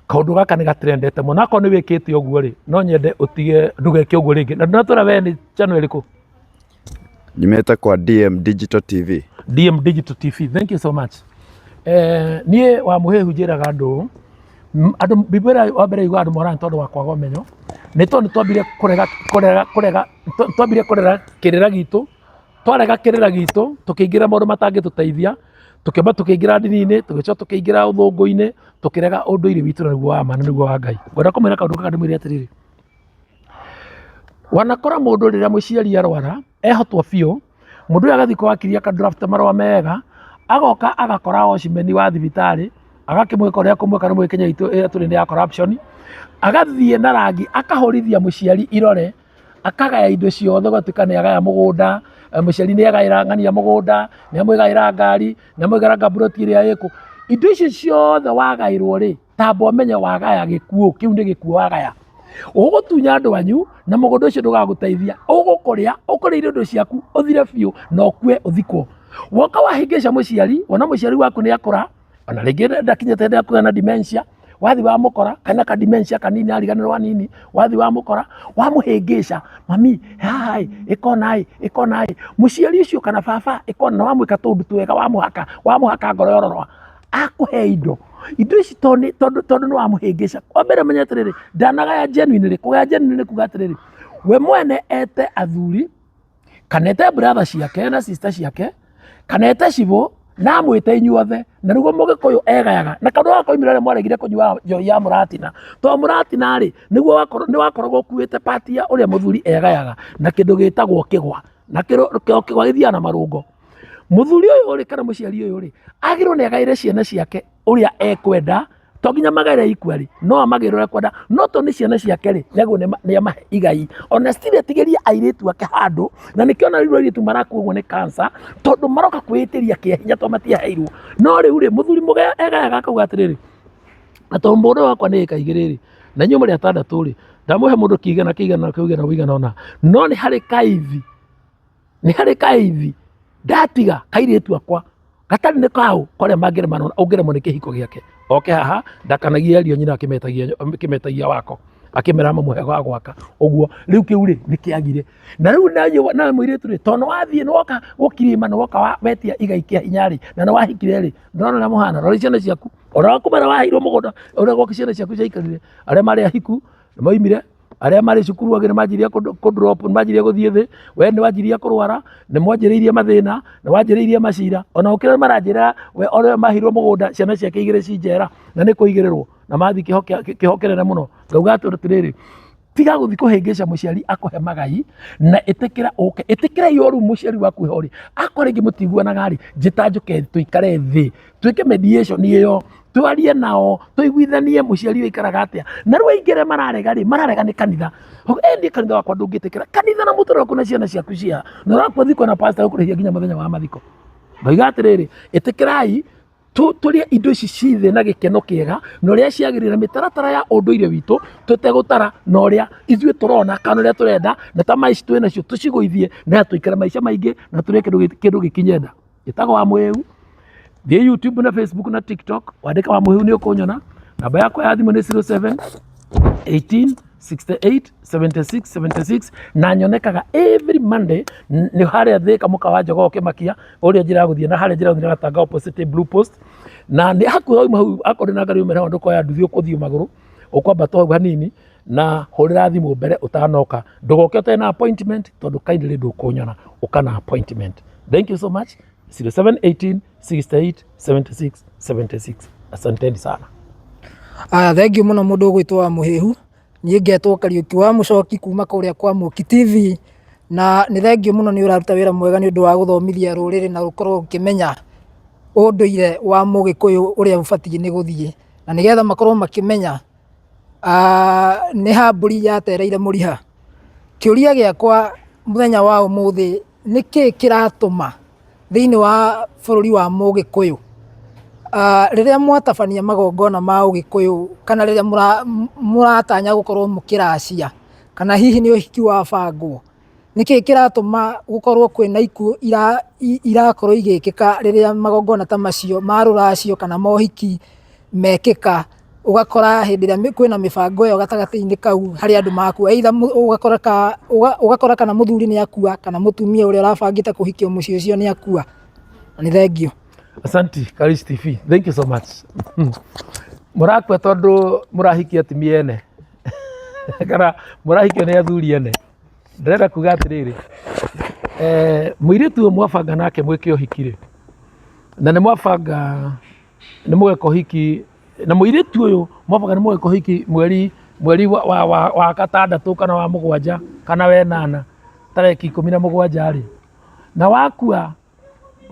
kaũndũ gaka nĩ gatrendete mũno akorwo nĩ wĩkĩte ũguo rĩ no nyende ũtige ndũgeke ũguo rĩngĩ na ndĩratwĩra we nĩ channel ĩrĩkũ? Nyumĩte kwa DM Digital TV. DM Digital TV, thank you so much. Niĩ wa Mũhĩhu njĩraga andũ bibera wa mbere igwa andũ morana tondũ wa kwaga ũmenyo nĩ tondũ twambire kũrera kĩrĩra gitũ twarega kĩrĩra gitũ tũkĩingĩra maũndũ matangĩtũteithia tũkĩamba tũkĩingĩra ndini-inĩ tũgĩcoka tũkĩingĩra ũthũngũ-inĩ tũkĩrega ũndũire witũ na nĩguo wa ma na nĩguo wa Ngai. Ngwenda kũmwĩra kaũndũ gaka ndĩmwĩre atĩrĩrĩ wanakora mũndũ rĩrĩa mũciari arwara ehotwo biũ mũndũ ũyũ agathiĩ kwa wakiri akadraft marũa mega agoka agakora ocimeni wa thibitarĩ agakĩmwĩka ũrĩa kũmwĩka nĩ Kenya itũ tũrĩ ya corruption agathiĩ na rangi akahũrithia mũciari irore akagaya indo ciothe gũtuĩka nĩ agaya mũgũnda mũciari nĩ agaĩra ng'ania mũgũnda nĩ amwĩgaĩra ngari nĩ amwĩgaĩra ngaburoti ĩrĩa ĩkũ indo icio ciothe wagaĩrwo rĩ tamba ũmenye wagaya gĩkuũ kĩu nĩ gĩkuũ wagaya ũgũtunya andũ anyu na mũgũnda ũcio ndũgagũteithia ũkũrĩa indo ciaku ũthire biũ na ũkue ũthikwo woka wahĩngĩca mũciari wona mũciari waku nĩ akũra ona rĩngĩ ndakinyĩte ndakũgĩa na dementia wathi wa mukora kana ka dementia kanini ariganirwo nini wathi wa mukora wamuhingica mami hai ikona muciari ucio kana baba ikona wamwika tundu twega wamuhaka ngoro yororwa akuhe indo ici tondu ni wamuhingica kwa mbere menye atiriri ndanagaya genuinely kugaya genuinely kuga atiriri we mwene ete athuri kana ete brother ciake na sister ciake kana ete cibo na mwite inyuothe na niguo Mugikuyu egayaga na kandu wakoimira ria mwaregire kunyua njoi ya muratina to muratina ri niguo ni wakoragwo kuite party ya uria muthuri egayaga na kindu gitagwo kigwa na kigwa githia na marungo muthuri uyu ri kana muciari uyu ri agirwo ni agaire ciana ciake uria ekwenda to nginya magaire equally no amagire uria kwenda no to ni ciana ciake ri negwo ni amahe igai ona still atigeria airitu ake handu na nikio na riru airitu marakuogwo ni cancer tondu maroka kwitiria kihinya to matiaheirwo no riu ri muthuri mugaya egayaga akauga atiriri atombo ndo wakwa ni kaigiriri na nyuma ri atandatu ri ndamuhe mundu kigana ona no ni hari kaivi ndatiga kairitu akwa gatari ni kau koria mangire manona ungiremo ni kihiko giake oke haha ndakanagia rio nyina akimetagia wako akimera mamuhego wa gwaka uguo riu kiu ri ni kiagire na riu na mwiritu ri tono wathie noka gukirima noka wetia igai kia inyari na no wahikire ri ndona na muhana rori ciana ciaku ora wakumera wahirwo mugunda ura gwa ciana ciaku ciaikarire aria mari ahiku moimire aria mari cukuru agire majiria ku drop majiria guthie thi we ni wajiria kurwara ni mwanjiriirie mathina ni wanjiriirie macira ona ukira maranjira we ore mahirwo mugunda ciana ciake igire cinjera na ni kuigirirwo na mathi kihokerere muno ngauga atiriri tiga guthi kuhingica muciari akuhe magai na itikira itikira yoru muciari waku hori akore ngi mutiguanaga ri njitanjuke tuikare thi tuike mediation iyo twarie nao tuiguithanie muciari wikaraga atia na rwa ingire mararega ni kanitha endi kanitha wakwa ndungitikira kanitha na mutoro kuna ciana ciaku cia na rakwa thiko na pastor ukurihia nginya muthenya wa mathiko ngaiga atiriri itikirai turia indo ici ciothe na gikeno kiega na uria ciagirira mitaratara ya unduire witu tutegutara na uria ithuĩ turona kana uria turenda na ta maici twina cio tuciguithie na tuikare maica maingi na turie kindu gikinyenda gitago wa Muhehu thie YouTube na Facebook na TikTok wandika wa Muhehu ni ukunyona namba yakwa ya thimu ni 07 18 68 76 76 na nyonekaga every Monday ni haria thika muka wa Jogoo Kimakia uria njira guthie na haria njira guthie na Gatanga opposite Blue Post na ni hakuhi Muhehu akore na ngari umera nduko ya nduthi ukuthio maguru ukwamba to hanini na hurira thimu mbere utanoka ndugoke utena appointment tondu kindly ndukunyona ukana appointment. Thank you so much. 0718 68 76 76. Asanteni sana. Thank you muno mundu gwitwa Muhehu nie ngetwo Kariuki wa Mucoki kuma kuria kwa Muki TV na ni thank you muno ni uraruta wira mwega ni undu wa guthomithia ruriri na rukorwo ukimenya unduire wa Mugikuyu uria ubatie ni guthie na nigetha makorwo makimenya ni hamburi yatereire muriha kiuria giakwa muthenya wa umuthi niki kiratuma thiini wa bururi wa Mugikuyu riria mwatabania magongona ma Ugikuyu kana riria muratanya gukorwo mukiracia kana hihi ni uhiki wa bangwo niki kiratuma gukorwo kwina ikuo irakorwo igikika riria magongona ta macio ma ruracio kana mohiki mekika ugakora hindi ria kwina mibango yo gatagati-ini kau hari andu makua either ugakora kana muthuri ni akua kana mutumia uria urabangite kuhikio mucio ucio ni akua. Ni thank you. Asanti Karis TV. Thank you so much. Murakwa tondu murahikia atumia ene kana murahikio ni athuri ene ndirenda kuga atiriri muiritu mwabanga nake mwike uhikire na ni mwabanga ni mweka uhiki na muiritu uyu mwabanga ni mweka uhiki mweri wa gatandatu kana wa mugwanja kana wa 8 tareki 17 ri na wakua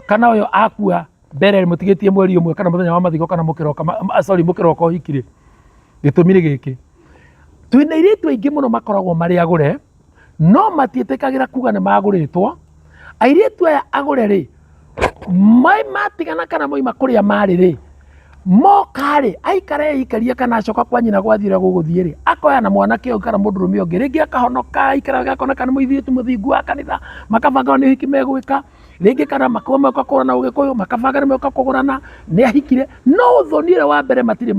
kana uyo akua mbere mutigitie mweri umwe kana muthenya wa mathiko kana mukiroko uhikire gitumire giki twina iritu aingi muno makoragwo mari agure no matietekagira kuga ni maguritwo airitu aya agure ri mai matigana kana moima kuria mari ri mokare aikare ikaria kana acoka kwa nyina gwathira guguthiiri akoya na mwanake ukara mundurume onge ringi akahonoka ikara gakona kana muithitu muthingu wa kanitha makabanga ni hiki megwika ringi kana makoma ukakora ugikuyu makabanga ni ukakugurana ni ahikire no thonire wa mbere matire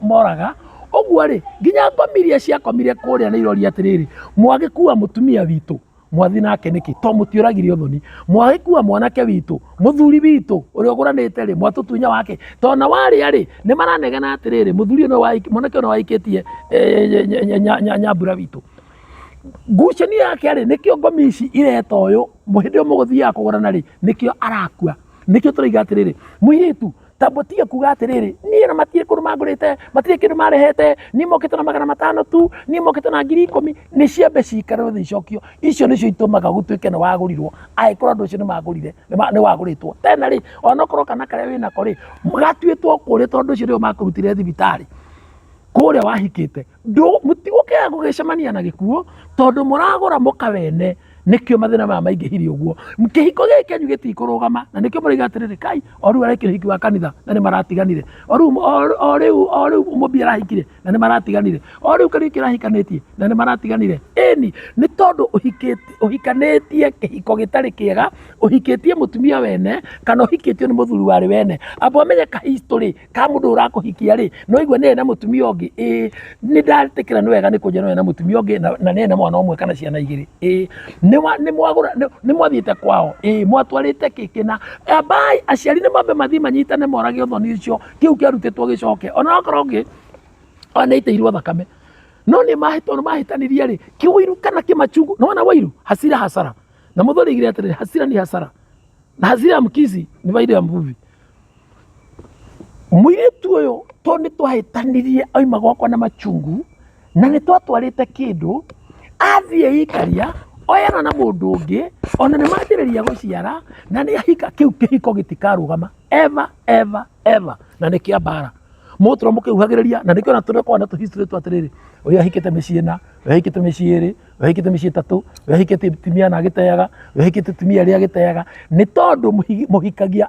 moraga oguo ri nginya ngomiria cia komire kuria ni irori atiriri mwagikuwa mutumia witu mwathi nake niki to mutiuragire uthoni mwagikuwa mwanake witu muthuri witu uri oguranite ri mwatutunya wake to na wari ari ni maranegana atiriri muthuri no waiki mwanake no waikitie nyambura witu ngucani yake ari nikio ngomi ici ireta uyu muhindi muguthia kugurana ri nikio arakua nikio turiga atiriri muiritu tabotia kuga atiriri ni na matie kurumagurite matie kindu marehete ni mokete na 500 tu ni mokete na 10,000 ni ciambe cikaro thi cokio icio nicio itumaga gutwike na wagurirwo ai kora ndu cio ni magurire ni waguritwo tena ri ona korwo kana kare wina ko ri mugatwitwo kuri tondu cio rio makurutire thibitari kuria wahikite ndu mutiguke gugicemania na gikuo tondu muragura mukawene nikio mathina ma maingi hiri uguo mkihiko gike anyu gitikurugama na nikio muriga atiriri kai oru areke hiki wa kanitha na ni maratiganire oru mubira hikire na ni maratiganire oru karikira hikanitie na ni maratiganire eni ni tondu uhikanetie kihiko gitari kiega uhikitie mutumia wene kana uhikitio ni muthuri wari wene abo amenye ka history ka mundu urakuhikia ri no igwe ni na mutumia ongi ni ndatikira ni wega ni kujeno na mutumia ongi na ni na mwana omwe kana ciana igiri ni mwagura ni mwathiite kwao mwatwarite kikina bai aciari ni mambe mathi manyitane morage uthoni ucio kiu kiarutitwo gicoke ona okoroge ona iteirwo thakame no ni mahitanirie ri kiwiru kana kimachungu no wana wairu hasira hasara na muthori igire atire hasira ni hasara na hasira mkizi ni vaide ya mvuvi mwiretu uyo to ni twahitanirie oima gwakwa na machungu na ni twatwarite kindu athie ikaria oyana na mundu ungi ona ni manjiriria guciara na ni ahika kiu kihiko gitikarugama ever na ni kia bara mutro mukiuhagiriria na nikio na turekwa na tu history tu atiriri uyu ahikite miciina ahikite miciiri ahikite micii 3 ahikite timia na giteyaga ahikite timia ria giteyaga ni tondu muhikagia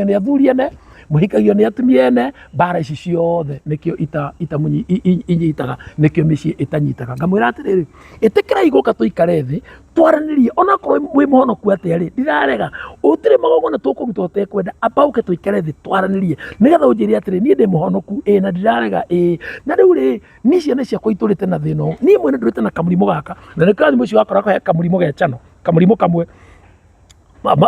ni athuri ene muhikagio ni atumia ene bara ici ciothe nikio itamunyi inyitaga nikio micii itanyitaga ngamwira atiriri itikira iguka tuikare thi twaranirie ona korwo wi muhonoku atia ri ndirarega utire magogona tukuruta utekwenda abauke tuikare thi twaranirie nigetha unjiri atiri nie ndi muhonoku na ndirarega na riu ri ni ciana ciakwa iturite na thino ni mwene ndurite na kamurimo gaka na ni kathi mucio wakora ko he kamurimo ge chano kamurimo kamwe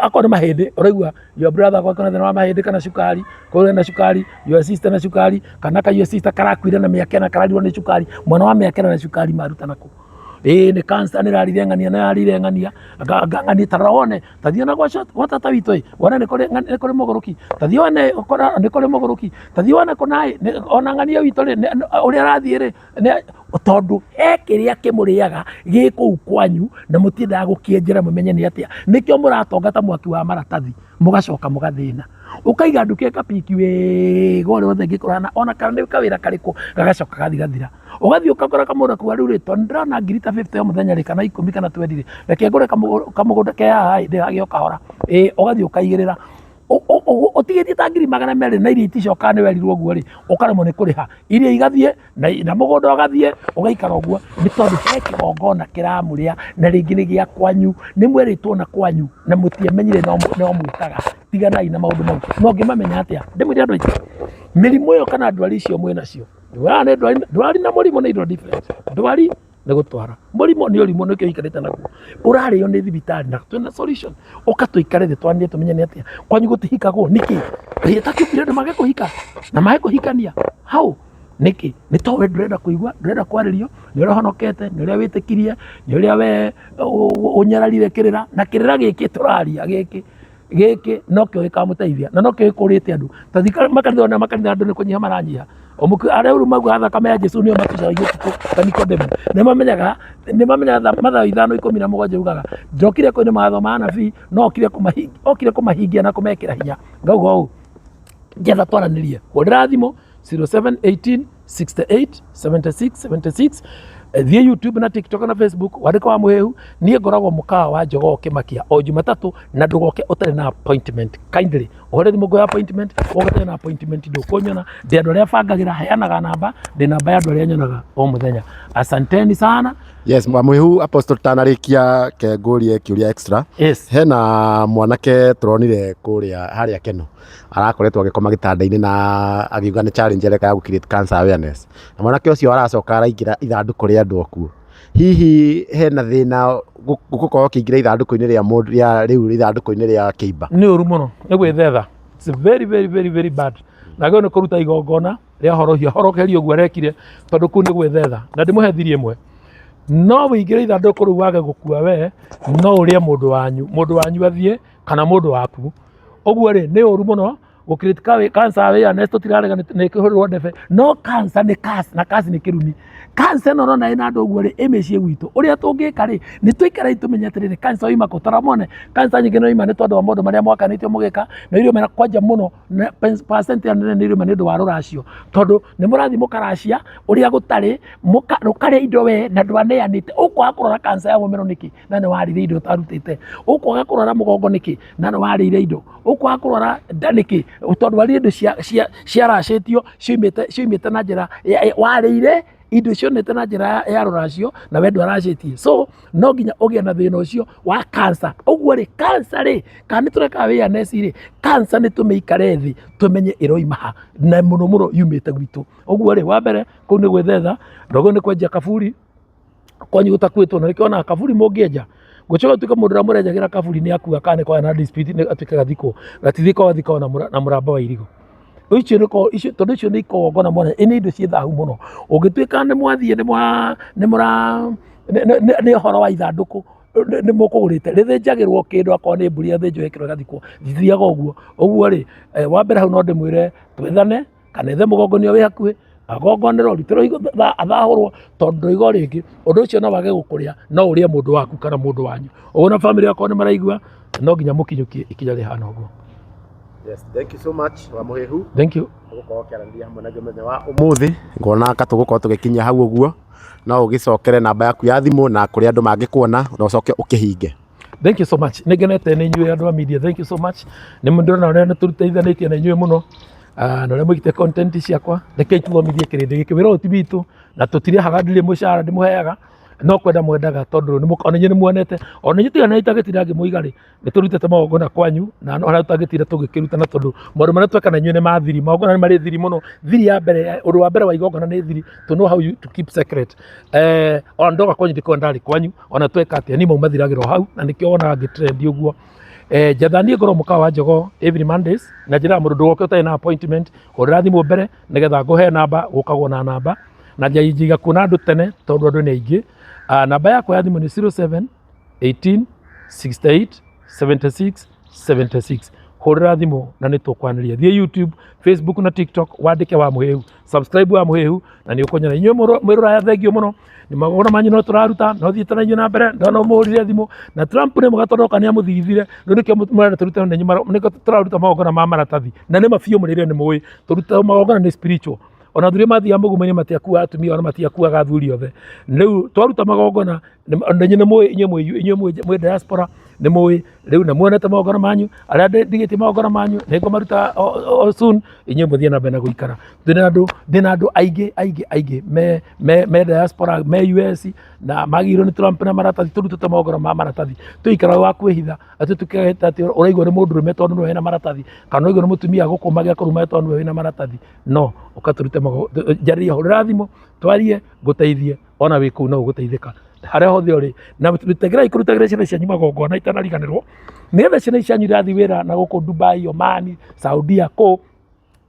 akona mahindi uraigua your brother kwa kana na mahindi kana cukari kore na cukari your sister na cukari kana ka your sister karakwire na miaka na kararirwo ni cukari mwana wa miaka na cukari maruta nako ni cancer ni rarirengania ngangani tarone tathio na gwa tata witu wana ni kore mogoroki tathio wane okora ni kore mogoroki tathio wana konai ona ngania witu uri arathiire tondu ekiria kimuriaga giku kwanyu na mutindaga gukienjera mumenye ni atia nikio muratongata mwaki wa maratathi mugacoka mugathina ukaiga nduke kapiki we gore wothe ngikorana ona kana ni kawira kariku gagacoka gathirathira ugathii ukakora kamura kwa riu rito ndirona ngirita 50 ya muthenya ri kana 10 kana 20 reke ngore kamugunda ke hai ndigagio kahora ugathii ukaigirira utigitie ta 200 na iria iticoka ni werirwo guo ri ukaremwo ni kuriha iria igathie na mugunda ugathie ugaikara uguo ni tondu he kigongona kiramuria na ringi ni gia kwanyu ni mweritwo na kwanyu na mutiemenyire no mwitaga tiganai na maundu mau no ngimamenya atia ndimwire andu aingĩ mĩrimũ ĩyo kana ndwari icio mwĩnacio ndwari na mũrimũ nĩ indo different ndwari nĩ gũtwara mũrimũ nĩ ũrimũ nĩkĩo ũikarĩte naguo ũrarĩo nĩ thibitarĩ na twĩna solution ũkatũikare thĩ twanĩrie tũmenye nĩ atĩa kwanyu gũtihikagwo nĩkĩ ĩtakĩũkire andũ mage kũhika na mage kũhikania hau nĩkĩ nĩ to we ndũrenda kũigua ndũrenda kwarĩrio nĩ ũrĩa ũhonokete nĩ ũrĩa wĩtĩkirie nĩ ũrĩa we ũnyararire kĩrĩra na kĩrĩra gĩkĩ tũraria gĩkĩ no kĩo gĩkamũteithia na no kĩo gĩkũrĩte andũ tathika makanitha ona makanitha andũ nĩ kũnyiha maranyiha arĩa rĩu mauga thakame ya Jesu nĩo matucagia ũtukũ ta Nikodemu nĩ mamenyaga Mathayo 5:17 ugaga njokire kũina mawatho ma anabii no okire kũmahingia na kũmekĩra hinya ngauga ũũ njetha twaranĩrie hũrĩra thimũ 0718 68 76 76 thie YouTube na TikTok na Facebook wandĩka wa Mũhĩhu niĩ ngoragwo mũkawa wa Njogoo Kĩmakia o Jumatatu na ndũgoke ũtarĩ na appointment kindly uhore thimu ngoya appointment wogatene na appointment ndukonyona ndi andu aria bangagira heanaga namba ndi namba ya andu aria nyonaga o muthenya. Asanteni sana. Yes, Mwamuhehu Apostle tanarikia kengurie kiuria extra. Yes. Hena mwanake turonire kuria haria Keno arakoretwo agikoma gitanda-ini na agiuga ni challenge ereka ya create cancer awareness, na mwanake ucio aracoka araingira ithanduku ria andu akuo. Hihi hena thina gukorwo kiingira ithanduku-ini ria mundu ria riu ithanduku-ini ria kiimba? Ni uru muno ni gwithetha, it's very bad. Na gwe ni kuruta igongona ria horokerio uguo arekire tondu kuu ni gwithetha, na ndimuhe thiri imwe. No wĩingĩre ithandũkũ rĩu wage gũkua we, no ũrĩe mũndũ wanyu athie kana mũndũ waku. Ũguo rĩ nĩ ũru mũno gũ-create cancer awareness, tũtirarega nĩ kĩhũrĩrwo ndebe, no cancer nĩ curse na curse nĩ kĩrumi. Cancer ĩno ũrona ĩna andũ ũguo rĩ ĩ mĩciĩ gwitũ. Ũrĩa tũngĩka rĩ nĩ tũikare tũmenye atĩrĩrĩ cancer oima kũ. Taramone cancer nyingĩ no ima nĩ tondũ wa maũndũ marĩa mwakanĩtio mũgĩka, na irio mena kwanja mũno percent ya nene nĩ irio nĩ ũndũ wa rũracio, tondũ nĩ mũrathiĩ mũkaracia ũrĩa gũtarĩ mũkarĩa indo we na ndwaneanĩte. Ũkwaga kũrora cancer ya mũmero nĩkĩ na nĩ warĩire indo ũtarutĩte. Ũkwaga kũrora mũgongo nĩkĩ na nĩ warĩire indo. Ũkwaga kũrora nda nĩkĩ tondũ warĩire indo ciaracĩtio ciumĩte na njĩra warĩire indo cionete na njĩra ya rũracio na we ndwaracĩtie. So no nginya ũgĩe na thĩna ũcio wa cancer. Ũguo rĩ cancer rĩ kana nĩ tũreka awareness rĩ, cancer nĩ tũmĩikare thĩ tũmenye ĩroima ha na mũno yumĩte gwitũ. Ũguo rĩ wa mbere kũu nĩ gwĩthetha, ndogo nĩ kwenja kaburi kwanyu gũtakuĩtwo, na nĩkĩo ona kaburi mũngĩenja gũcoka tuĩka mũndũ ũrĩa mũrenjagĩra kaburi nĩ akua kana nĩ kwaya na dispute nĩ atuĩka gathiko gatithiko gathiko na mũramba wa irigo. Tondũ icio nĩ ikongona mwana ĩnĩ indo ciĩ thahu mũno. Ũngĩtuĩka nĩ mwathiĩ nĩ ũhoro wa ithandũkũ nĩ mũkũgũrĩte rĩthĩnjagĩrwo kĩndũ akorwo nĩ mbũri yathĩnjwo ĩkĩrwo ĩgathikwo, ndithiaga ũguo. Ũguo rĩ wa mbere hau no ndĩmwĩre twĩthane kana ethe mũgongonio wĩ hakuhĩ agongonerwo rutĩrwo athahũrwo, tondũ ndũigua rĩngĩ ũndũ ũcio no wage gũkũrĩa, no ũrĩe mũndũ waku kana mũndũ wanyu. Ũguo na family yakwa nĩ maraigua, no nginya mũkinyũkie ikinya rĩhana ũguo. Yes, thank you so much Mwamuhehu. Thank you. Gũkorwo kĩaranĩria hamwe na mũthenya wa ũmũthĩ, ngona ka tũgũkorwo tũgĩkinyia hau ũguo, no ũgĩcokere namba yaku ya thimũ na kũrĩa andũ mangĩkuona na ũcoke ũkĩhinge. Thank you so much. Nĩ ngenete nĩ inyuĩ andũ a media, thank you so much. Nĩ ndĩrona ũrĩa tũrutithanĩtie na inyuĩ mũno na ũrĩa mũigĩte content ciakwa. Rekei tũthomithie kĩrĩndĩ gĩkĩ, wĩra ũyũ ti witũ na tũtirĩhaga, ndirĩ mũcara ndĩmũheaga, no kwenda mwendaga tondũ ona inyuĩ nĩ muonete, ona inyuĩ tiga nĩ itagĩtira ngĩmũiga rĩ nĩ tũrutĩte magongona kwanyu na ona tutagĩtira tũgĩkĩrutana tondũ maũndũ marĩa tweka na inyuĩ nĩ ma thiri. Magongona nĩ marĩ thiri mũno. Thiri ya mbere, ũndũ wa mbere wa igongona nĩ thiri, to know how to keep secret. Ona ndoga kwanyu ndĩkorwo ndarĩ kwanyu, ona tweka atĩa ni maumathiragĩrwo hau, na nĩkĩo wonaga ngĩtrendi ũguo. Njathanie ngoro mũkawa wa Jogoo every Mondays, na njĩra mũndũ ndũgoke ũtarĩ na appointment, hũrĩra thimũ mbere nĩgetha ngũhe namba, gũkagwo na namba na njiga kuona andũ tene tondũ andũ nĩ aingĩ. Namba yakwa ya thimũ nĩ 07 18 68 76 76. Hũrĩra thimũ na nĩ tũkwanĩria. Thiĩ YouTube, Facebook na TikTok wandĩke Wamuhehu, subscribe Wamuhehu na nĩ ũkũnyona. Inyuĩ mwĩ Rũraya thengio mũno, nĩ magongona manyu no tũraruta, no thiĩte na inyuĩ na mbere, ndona mũhũrire thimũ na Trump nĩ mũgatondoka nĩ amũthigithire, rĩu nĩkĩo mũrenda tũrute na inyuĩ, nĩkĩo tũraruta magongona ma maratathi na nĩ mabiũ mũrĩrĩa nĩ mũĩ tũruta magongona nĩ spiritual. Ona thuri mathiaga mũgumo-inĩ matiakuaga atumia, ona matiakuaga athuri othe. Rĩu twaruta magongona na inyuĩ nĩ mũĩ, inyuĩ mwĩ diaspora nĩ mũĩ, rĩu nĩ muonete magongona manyu, arĩa ndigĩtie magongona manyu nĩ ngũmaruta soon, inyuĩ mũthiĩ na mbere na gũikara. Ndĩna andũ aingĩ me diaspora, me US na magĩirwo nĩ Trump na maratathi, tũrutĩte magongona ma maratathi. Tũikara wa kwĩhitha atĩ tũkĩgeta atĩ ũraigua nĩ mũndũ ũrũme tondũ nĩwe wĩna maratathi, kana ũraigua nĩ mũtumia gũkũmagia kũruma tondũ nĩwe wĩna maratathi. No ũkaturute njarĩria, hũrĩra thimũ twarie ngũteithie, ona wĩ kũu no ũgũteithĩka harĩa hothe ũrĩ, na tũtegera ikũrutagĩra ciana cianyu magongona itanariganĩrwo, nĩgetha ciana cianyu irathiĩ wĩra na gũkũ Dubai, Oman, Saudia, kũ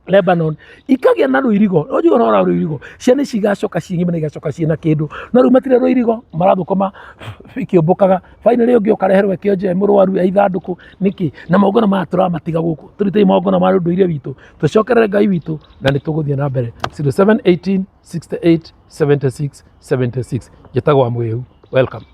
Lebanon ikagĩa na rũirigo. Ũnjũĩ no ũra rũirigo, ciana ici igacoka ciĩng'ima na igacoka ciĩna kĩndũ, no rĩu matirĩ rũirigo, marathũkũma ikĩũmbũkaga, finally ũngĩ ũkareherwo kĩonje mũrwaru ya ithandũkũ nĩkĩ. Na magongona maya tũramatiga gũkũ, tũrutei magongona ma ũndũire witũ, tũcokerere Ngai witũ na nĩ tũgũthiĩ na mbere. 07 18 68 76 76. Njĩtagwo Wamuhehu. Welcome.